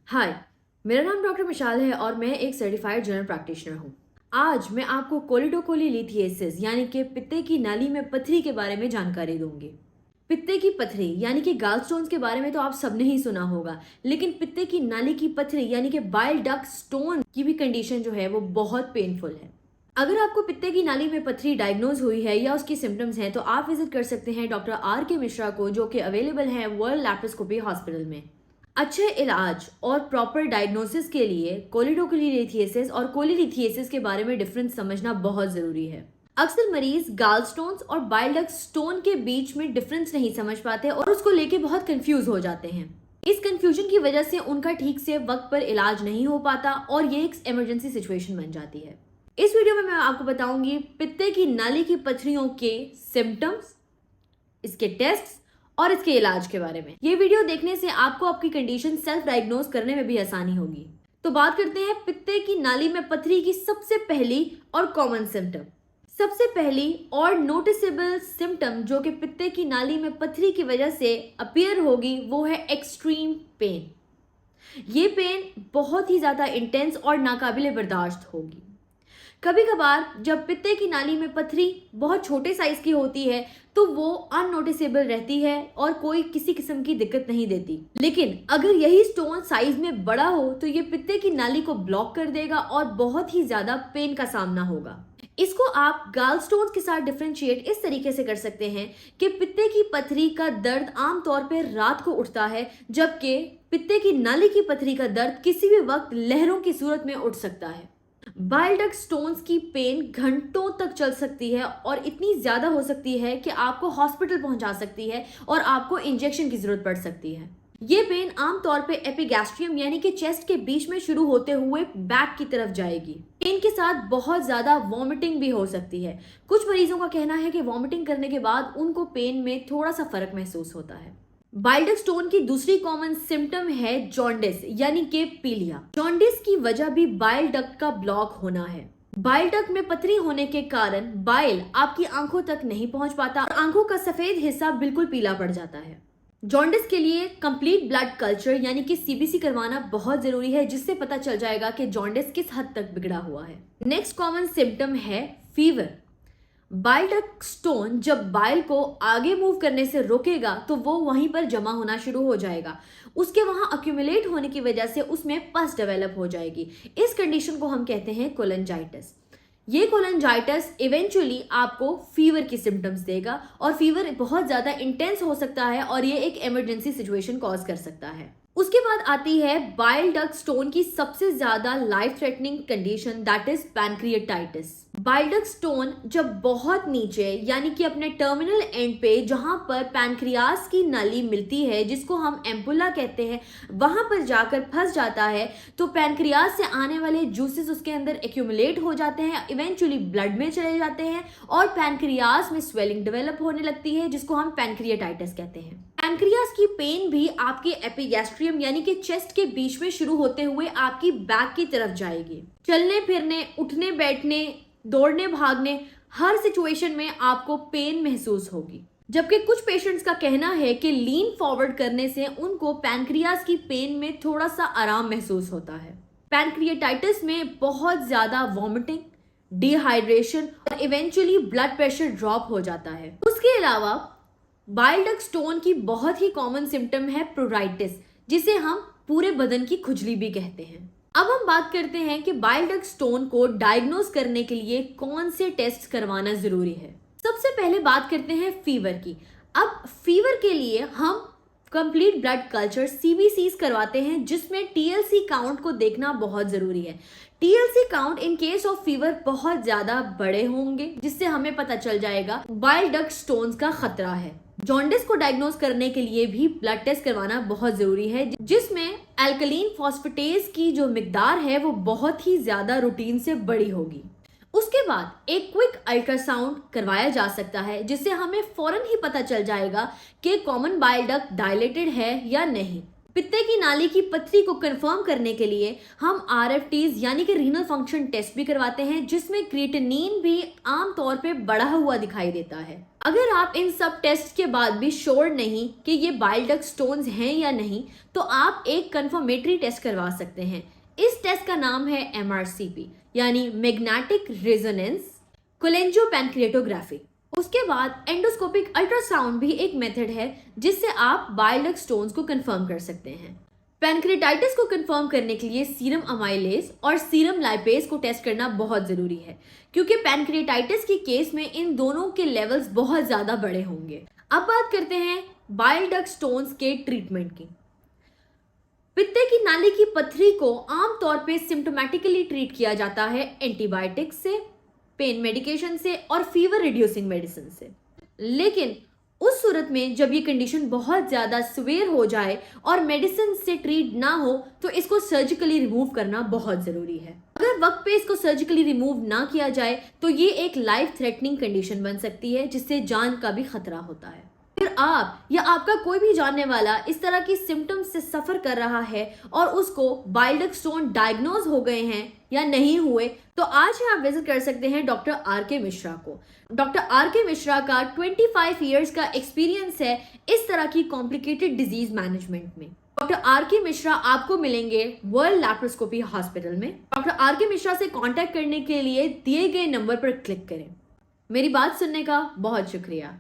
हाय, मेरा नाम डॉक्टर मिशाल है और मैं एक सर्टिफाइड जनरल प्रैक्टिशनर हूँ। आज मैं आपको कोलिडोकोलीलिथिएसिस यानी कि पित्ते की नाली में पथरी के बारे में जानकारी दूंगी। पित्ते की पथरी यानी कि गॉलस्टोन्स के बारे में तो आप सबने ही सुना होगा, लेकिन पित्ते की नाली की पथरी यानी कि बाइल डक्ट स्टोन की भी कंडीशन जो है वो बहुत पेनफुल है। अगर आपको पित्ते की नाली में पथरी डायग्नोज हुई है या उसकी सिम्टम्स हैं तो आप विजिट कर सकते हैं डॉक्टर आर के मिश्रा को, जो कि अवेलेबल हैं वर्ल्ड लैप्रोस्कोपी हॉस्पिटल में। अच्छे इलाज और प्रॉपर डायग्नोसिस के लिए कोलिडोकोलीलिथिएसिस और कोलीलिथिएसिस के बारे में डिफरेंस समझना बहुत ज़रूरी है। अक्सर मरीज गॉलस्टोन्स और बाइल डक्ट स्टोन के बीच में डिफरेंस नहीं समझ पाते और उसको लेके बहुत कंफ्यूज हो जाते हैं। इस कंफ्यूजन की वजह से उनका ठीक से वक्त पर इलाज नहीं हो पाता और ये एक इमरजेंसी सिचुएशन बन जाती है। इस वीडियो में मैं आपको बताऊंगी पित्ते की नाली की पथरियों के सिम्टम्स, इसके टेस्ट और इसके इलाज के बारे में। ये वीडियो देखने से आपको आपकी कंडीशन सेल्फ डायग्नोज करने में भी आसानी होगी। तो बात करते हैं पित्ते की नाली में पथरी की सबसे पहली और कॉमन सिम्टम। सबसे पहली और नोटिसेबल सिम्टम जो कि पित्ते की नाली में पथरी की वजह से अपीयर होगी वो है एक्सट्रीम पेन। ये पेन बहुत ही ज्यादा इंटेंस और नाकाबिले बर्दाश्त होगी। कभी कभार जब पित्ते की नाली में पथरी बहुत छोटे साइज की होती है तो वो अननोटिसेबल रहती है और कोई किसी किस्म की दिक्कत नहीं देती, लेकिन अगर यही स्टोन साइज में बड़ा हो तो ये पित्ते की नाली को ब्लॉक कर देगा और बहुत ही ज्यादा पेन का सामना होगा। इसको आप गॉलस्टोन्स के साथ डिफरेंशिएट इस तरीके से कर सकते हैं कि पित्ते की पथरी का दर्द आमतौर पर रात को उठता है, जबकि पित्ते की नाली की पथरी का दर्द किसी भी वक्त लहरों की सूरत में उठ सकता है। बाइल डक्ट स्टोन्स की पेन घंटों तक चल सकती है और इतनी ज्यादा हो सकती है कि आपको हॉस्पिटल पहुंचा सकती है और आपको इंजेक्शन की जरूरत पड़ सकती है। ये पेन आमतौर पे एपिगैस्ट्रियम यानी कि चेस्ट के बीच में शुरू होते हुए बैक की तरफ जाएगी। पेन के साथ बहुत ज्यादा वॉमिटिंग भी हो सकती है। कुछ मरीजों का कहना है कि वॉमिटिंग करने के बाद उनको पेन में थोड़ा सा फर्क महसूस होता है। बाइल डक्ट स्टोन की दूसरी कॉमन सिम्टम है जॉन्डिस यानी कि पीलिया। जॉन्डिस की वजह भी बाइल डक्ट का ब्लॉक होना है। बाइल डक्ट में पथरी होने के कारण बाइल आपकी आंखों तक नहीं पहुंच पाता और आंखों का सफेद हिस्सा बिल्कुल पीला पड़ जाता है। जॉन्डिस के लिए कंप्लीट ब्लड कल्चर यानी कि सीबीसी करवाना बहुत जरूरी है, जिससे पता चल जाएगा कि जॉन्डिस किस हद तक बिगड़ा हुआ है। नेक्स्ट कॉमन सिम्टम है फीवर। बाइल डक्ट स्टोन जब बाइल को आगे मूव करने से रोकेगा तो वो वहीं पर जमा होना शुरू हो जाएगा। उसके वहां अक्यूमुलेट होने की वजह से उसमें पस डेवलप हो जाएगी। इस कंडीशन को हम कहते हैं कोलेंजाइटिस। ये कोलेंजाइटिस इवेंचुअली आपको फीवर की सिम्टम्स देगा और फीवर बहुत ज्यादा इंटेंस हो सकता है और ये एक इमरजेंसी सिचुएशन कॉज कर सकता है। उसके बाद आती है बाइल डक्ट स्टोन की सबसे ज्यादा life threatening condition, that is pancreatitis. Bile duct stone जब बहुत नीचे यानी कि अपने टर्मिनल एंड पे जहां पर पैनक्रियास की नली मिलती है, जिसको हम एम्पुला कहते हैं, वहां पर जाकर फंस जाता है तो पैनक्रियास से आने वाले जूसेस उसके अंदर एक्यूमुलेट हो जाते हैं, इवेंचुअली ब्लड में चले जाते हैं और पैनक्रियास में स्वेलिंग डेवलप होने लगती है, जिसको हम पैनक्रिएटाइटिस कहते हैं। पैनक्रियास की पेन भी आपके एपिगैस्ट्रियम यानी कि चेस्ट के बीच में शुरू होते हुए आपकी बैक की तरफ जाएगी। चलने फिरने, उठने बैठने, दौड़ने भागने, हर सिचुएशन में आपको पेन महसूस होगी। जबकि कुछ पेशेंट्स का कहना है कि लीन फॉरवर्ड करने से उनको पैनक्रियास की पेन में थोड़ा सा आराम महसूस होता है। पैनक्रिएटाइटिस में बहुत ज्यादा वॉमिटिंग, डिहाइड्रेशन और इवेंचुअली ब्लड प्रेशर ड्रॉप हो जाता है। उसके अलावा बाइल डक्ट स्टोन की बहुत ही कॉमन सिम्टम है प्रोराइटिस, जिसे हम पूरे बदन की खुजली भी कहते हैं। अब हम बात करते हैं कि बाइल डक्ट स्टोन को डायग्नोज करने के लिए कौन से टेस्ट करवाना जरूरी है। सबसे पहले बात करते हैं फीवर की। अब फीवर के लिए हम कंप्लीट ब्लड कल्चर सीबीसीज करवाते हैं, जिसमें टीएलसी काउंट को देखना बहुत जरूरी है। TLC count in case of fever बहुत ज्यादा बड़े होंगे, जिससे हमें पता चल जाएगा बाइल डक्ट स्टोन्स का खतरा है। जॉन्डिस को डायग्नोज करने के लिए भी ब्लड टेस्ट करवाना बहुत जरूरी है, जिसमें एल्कलीन फॉस्फेटेज की जो मिकदार है वो बहुत ही ज्यादा रूटीन से बड़ी होगी। उसके बाद एक क्विक अल्ट्रासाउंड करवाया जा सकता है, जिससे हमें फौरन ही पता चल जाएगा कि कॉमन बाइल डक्ट डायलेटेड है या नहीं। पित्ते की नाली की पथरी को कंफर्म करने के लिए हम RFTs यानी कि रीनल फंक्शन टेस्ट भी करवाते हैं, जिसमें क्रिएटिनिन भी आमतौर पे बढ़ा हुआ दिखाई देता है। अगर आप इन सब टेस्ट के बाद भी श्योर नहीं कि ये बाइल डक्ट स्टोन्स हैं या नहीं, तो आप एक कंफर्मेटरी टेस्ट करवा सकते हैं। इस टेस्ट का नाम है MRCP यानी मैग्नेटिक रेजोनेंस कोलेंजियोपैनक्रिएटोग्राफी। उसके बाद एंडोस्कोपिक अल्ट्रासाउंड भी एक मेथड है जिससे आप बाइल डक्ट स्टोन्स को कंफर्म कर सकते हैं। पैनक्रिएटाइटिस को कंफर्म करने के लिए सीरम अमाइलेज और सीरम लाइपेज को टेस्ट करना बहुत जरूरी है, क्योंकि पैनक्रिएटाइटिस के केस में इन दोनों के लेवल्स बहुत ज्यादा बड़े होंगे। अब बात करते हैं बाइल डक्ट स्टोन्स के ट्रीटमेंट की। पित्ते की नाली की पथरी को आमतौर पे सिम्टोमेटिकली ट्रीट किया जाता है एंटीबायोटिक्स से, पेन मेडिकेशन से और फीवर रिड्यूसिंग मेडिसिन से। लेकिन उस सूरत में जब ये कंडीशन बहुत ज़्यादा सिवियर हो जाए और मेडिसिन से ट्रीट ना हो, तो इसको सर्जिकली रिमूव करना बहुत ज़रूरी है। अगर वक्त पे इसको सर्जिकली रिमूव ना किया जाए तो ये एक लाइफ थ्रेटनिंग कंडीशन बन सकती है, जिससे जान का भी खतरा होता है। अगर आप या आपका कोई भी जानने वाला इस तरह की सिम्टम्स से सफ़र कर रहा है और उसको बाइल डक्ट स्टोन डायग्नोज हो गए हैं या नहीं हुए, तो आज ही आप विजिट कर सकते हैं डॉक्टर RK मिश्रा को। डॉक्टर RK मिश्रा का 25 इयर्स का एक्सपीरियंस है इस तरह की कॉम्प्लिकेटेड डिजीज मैनेजमेंट में। डॉक्टर RK मिश्रा आपको मिलेंगे वर्ल्ड लैप्रोस्कोपी हॉस्पिटल में। डॉक्टर RK मिश्रा से कांटेक्ट करने के लिए दिए गए नंबर पर क्लिक करें। मेरी बात सुनने का बहुत शुक्रिया।